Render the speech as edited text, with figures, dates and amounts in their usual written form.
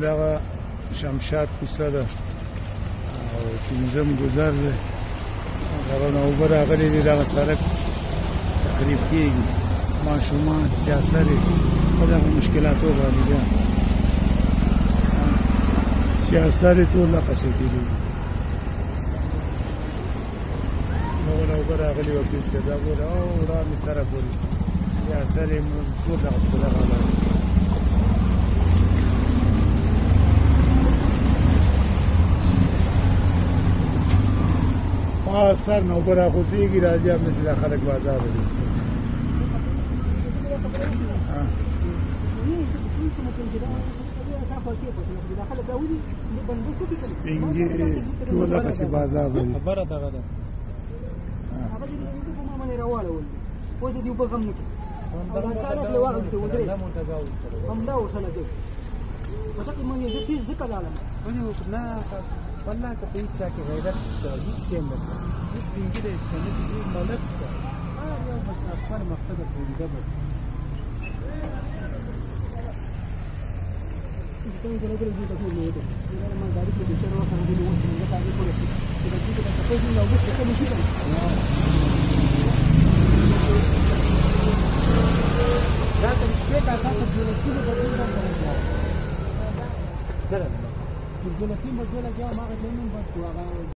دغه شمشاد کوڅه ده او پنځم ګذر دی دغه نه اوبه راغلي دي دغه سړک تخریب کېږي ماشومان سیاسر په دغه مشکلاتو باندې بیا سیاسر ټول دغسې کېدي دغه نه اوبه راغلي وه پنځه دا ګوره او وړاندې سره پورې سیاسر یې ټول دغسې په دغه حالت سر نه اوبه راخوځېږي راځي همداسې دا خلک بازار ته ځي سپین ږیرې ټول دغسې بازار ته ځي خبره دغه ده هغه دې په ما باندې راواړول اوس دې اوبه غم نه کړي او دا کار یې واغستې ودرې همدا ورسره کوي په دغه باندې زه تېز ځکه لاړم ولې نه والله که په هېڅ چا کې غیرت شته هېڅ شی نه شته هېڅ سپین ږیری شته نه دي ملک شته هر یو خپل مقصد پوهېده به Porque los tiempos yo la llevo más que tienen,